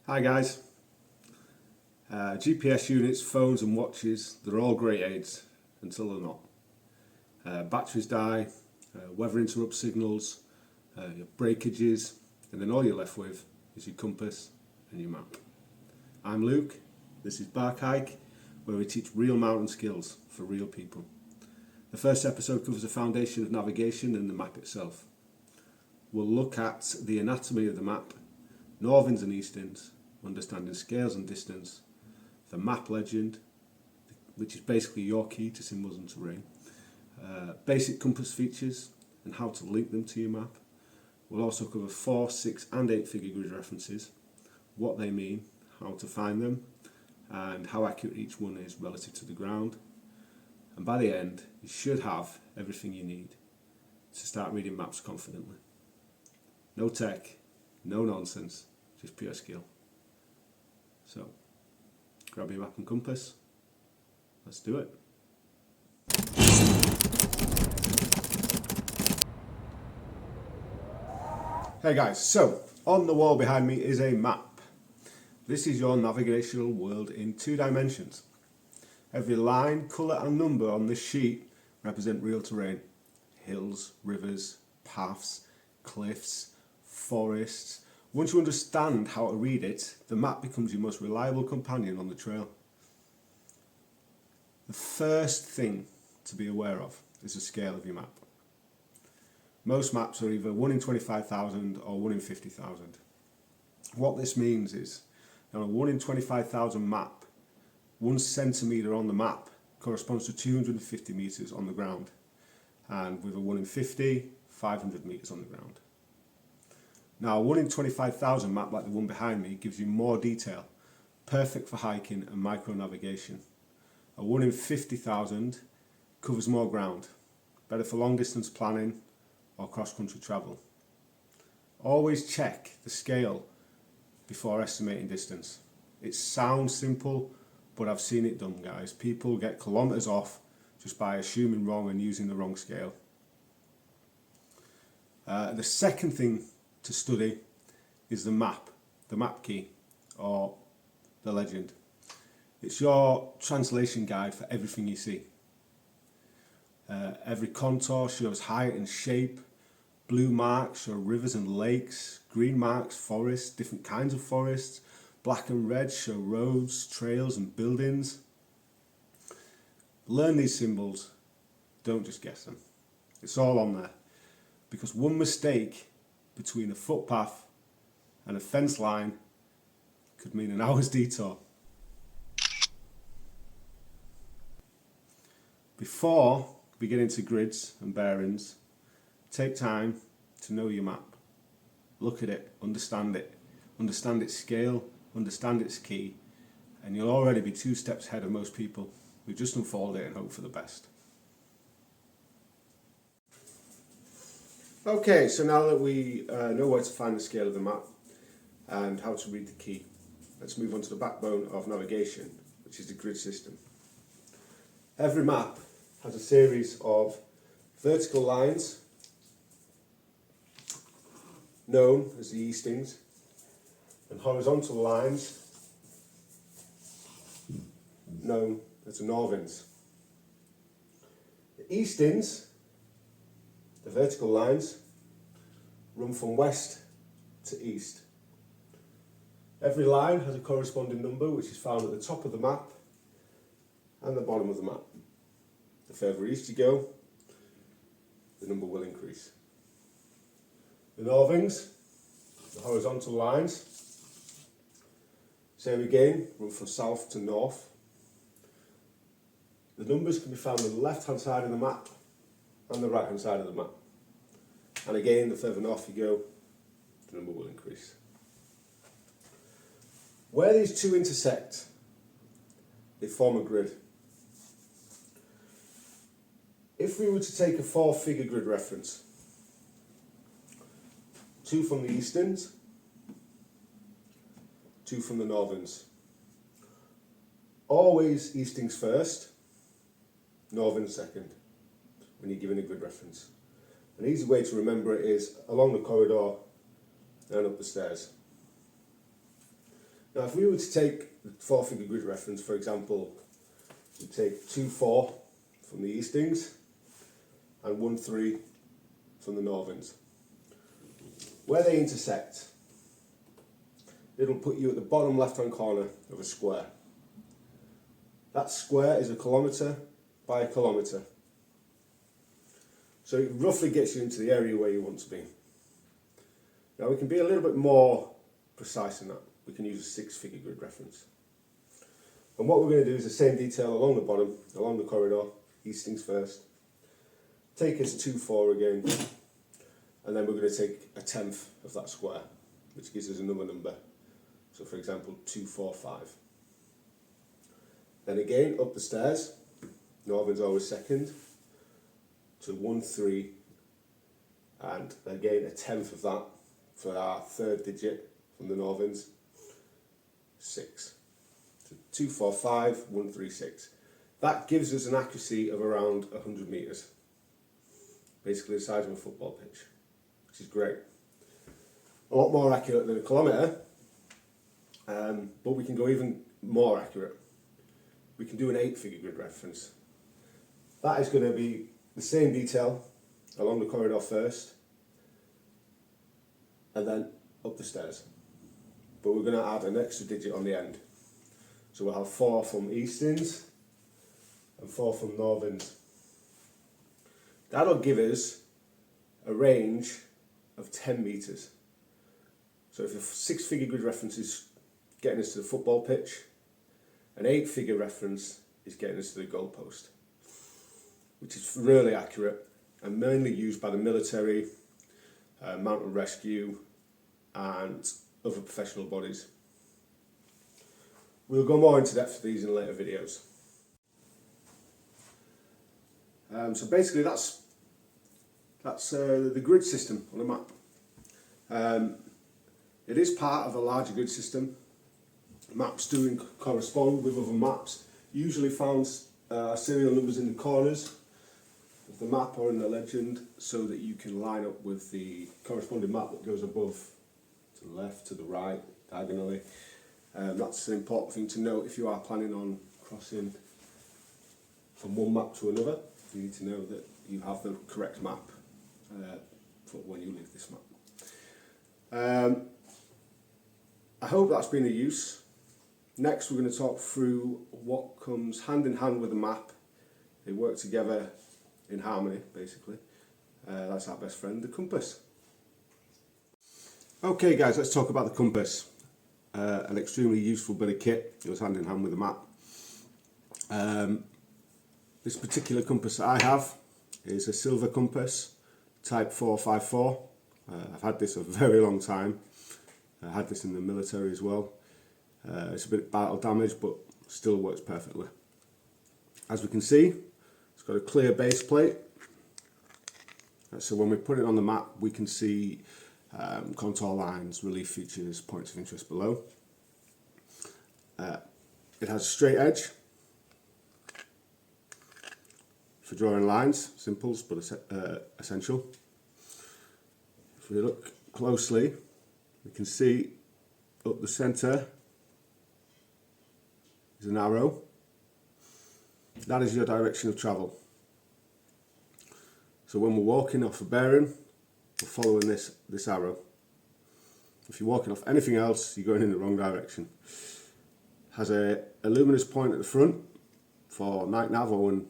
Hi guys. GPS units, phones and watches, they're all great aids until they're not. Batteries die, weather interrupt signals, your breakages, and then all you're left with is your compass and your map. I'm Luke, this is Bark Hike, where we teach real mountain skills for real people. The first episode covers the foundation of navigation and the map itself. We'll look at the anatomy of the map, Northings and Eastings, understanding scales and distance, the map legend, which is basically your key to symbols and terrain, basic compass features and how to link them to your map. We'll also cover 4, 6 and 8 figure grid references, what they mean, how to find them, and how accurate each one is relative to the ground. And by the end, you should have everything you need to start reading maps confidently. No tech, no nonsense, just pure skill. So, grab your map and compass, let's do it. Hey guys, so on the wall behind me is a map. This is your navigational world in 2 dimensions. Every line, colour and number on this sheet represent real terrain. Hills, rivers, paths, cliffs, forests. Once you understand how to read it, the map becomes your most reliable companion on the trail. The first thing to be aware of is the scale of your map. Most maps are either 1 in 25,000 or 1 in 50,000. What this means is, on a 1 in 25,000 map, 1 centimetre on the map corresponds to 250 metres on the ground, and with a 1 in 50, 500 metres on the ground. Now, a 1 in 25,000 map like the one behind me gives you more detail, perfect for hiking and micro navigation. A 1 in 50,000 covers more ground, better for long distance planning or cross country travel. Always check the scale before estimating distance. It sounds simple, but I've seen it done, guys. People get kilometres off just by assuming wrong and using the wrong scale. The second thing to study is the map key, or the legend. It's your translation guide for everything you see. Every contour shows height and shape. Blue marks show rivers and lakes. Green marks forests, different kinds of forests. Black and red show roads, trails and buildings. Learn these symbols, don't just guess them. It's all on there, because one mistake between a footpath and a fence line could mean an hour's detour. Before we get into grids and bearings, take time to know your map. Look at it, understand its scale, understand its key, and you'll already be 2 steps ahead of most people who just unfold it and hope for the best. Okay, so now that we know where to find the scale of the map and how to read the key, let's move on to the backbone of navigation, which is the grid system. Every map has a series of vertical lines known as the Eastings and horizontal lines known as the Northings. The Eastings, the vertical lines, run from west to east. Every line has a corresponding number which is found at the top of the map and the bottom of the map. The further east you go, the number will increase. The Northings, the horizontal lines, same again, run from south to north. The numbers can be found on the left hand side of the map and the right hand side of the map. And again, the further north you go, the number will increase. Where these two intersect, they form a grid. If we were to take a 4-figure grid reference, 2 from the Eastings, 2 from the Northings. Always Eastings first, Northings second, when you're given a grid reference. An easy way to remember it is along the corridor and up the stairs. Now if we were to take the 4-figure grid reference, for example, we take 2-4 from the Eastings and 1-3 from the Northings. Where they intersect, it'll put you at the bottom left-hand corner of a square. That square is 1 kilometre by 1 kilometre. So it roughly gets you into the area where you want to be. Now we can be a little bit more precise than that. We can use a 6-figure grid reference. And what we're going to do is the same detail along the bottom, along the corridor, Eastings first. Take us 2-4 again, and then we're going to take 1/10 of that square, which gives us another number. So for example, 2-4-5. Then again, up the stairs, Northing's always second, to 1-3, and again 1/10 of that for our third digit from the Northings, 6. So 2-4-5, 1-3-6. That gives us an accuracy of around 100 metres. Basically the size of a football pitch, which is great. A lot more accurate than 1 kilometre, but we can go even more accurate. We can do an 8-figure grid reference. That is going to be the same detail along the corridor first, and then up the stairs. But we're going to add an extra digit on the end. So we'll have 4 from Eastings and 4 from Northings. That'll give us a range of 10 metres. So if a 6-figure grid reference is getting us to the football pitch, an 8-figure reference is getting us to the goalpost, which is really accurate and mainly used by the military, mountain rescue and other professional bodies. We'll go more into depth for these in later videos. So basically that's the grid system on a map. It is part of a larger grid system. Maps do correspond with other maps, usually found serial numbers in the corners of the map or in the legend, so that you can line up with the corresponding map that goes above, to the left, to the right, diagonally. That's an important thing to note if you are planning on crossing from one map to another. You need to know that you have the correct map for when you leave this map. I hope that's been of use. Next we're going to talk through what comes hand in hand with the map. They work together in harmony, basically. That's our best friend, the compass. Okay guys, let's talk about the compass. An extremely useful bit of kit, goes hand in hand with the map. This particular compass that I have is a silver compass, type 454. I've had this a very long time. I had this in the military as well. It's a bit battle damaged, but still works perfectly. As we can see, it's got a clear base plate. So when we put it on the map, we can see contour lines, relief features, points of interest below. It has a straight edge for drawing lines, simple but essential. If we look closely, we can see up the centre is an arrow. That is your direction of travel. So when we're walking off a bearing, we're following this arrow. If you're walking off anything else, you're going in the wrong direction. Has a luminous point at the front for night nav, or when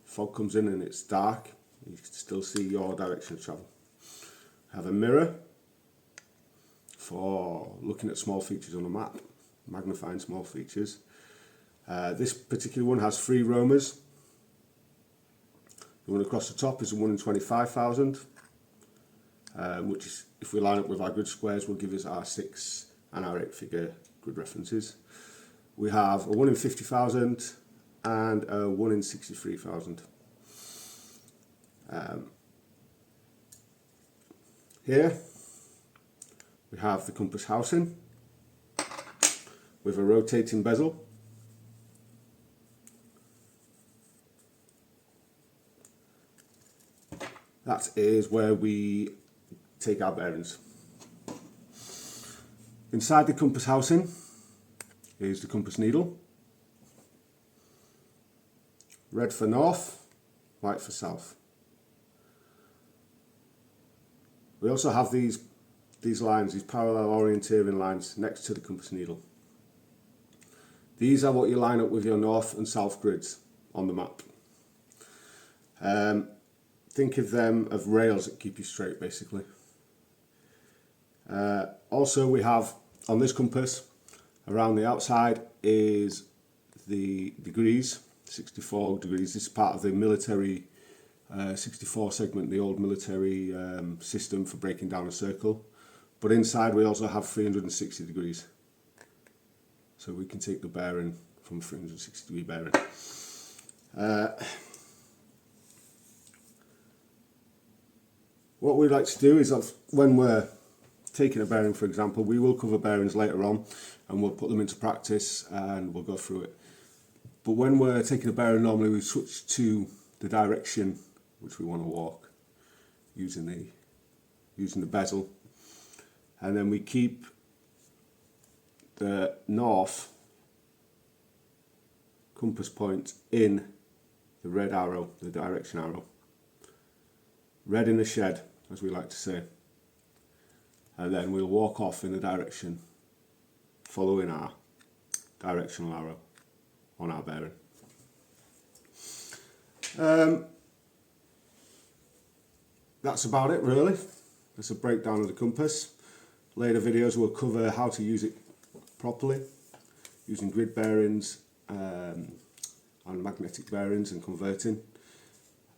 fog comes in and it's dark, you can still see your direction of travel. Have a mirror for looking at small features on a map, magnifying small features. This particular one has 3 roamers. The one across the top is a 1 in 25,000, which is, if we line up with our grid squares, will give us our 6 and our 8-figure grid references. We have a 1 in 50,000 and a 1 in 63,000. Here we have the compass housing with a rotating bezel. That is where we take our bearings. Inside the compass housing is the compass needle. Red for north, white for south. We also have these lines, these parallel orienteering lines next to the compass needle. These are what you line up with your north and south grids on the map. Think of them as rails that keep you straight, basically. Also, we have on this compass, around the outside is the degrees, 64 degrees. This is part of the military 64 segment, the old military system for breaking down a circle. But inside we also have 360 degrees. So we can take the bearing from a 360 degree bearing. What we like to do is when we're taking a bearing, for example, we will cover bearings later on and we'll put them into practice and we'll go through it. But when we're taking a bearing, normally we switch to the direction which we want to walk using the bezel, and then we keep the north compass point in the red arrow, the direction arrow. Red in the shed, as we like to say. And then we'll walk off in the direction following our directional arrow on our bearing. That's about it, really. That's a breakdown of the compass. Later videos will cover how to use it properly, using grid bearings and magnetic bearings and converting,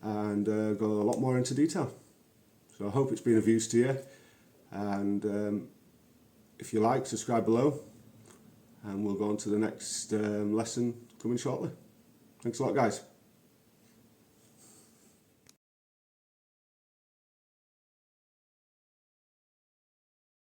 and go a lot more into detail. So I hope it's been of use to you, and if you like, subscribe below, and we'll go on to the next lesson coming shortly. Thanks a lot, guys.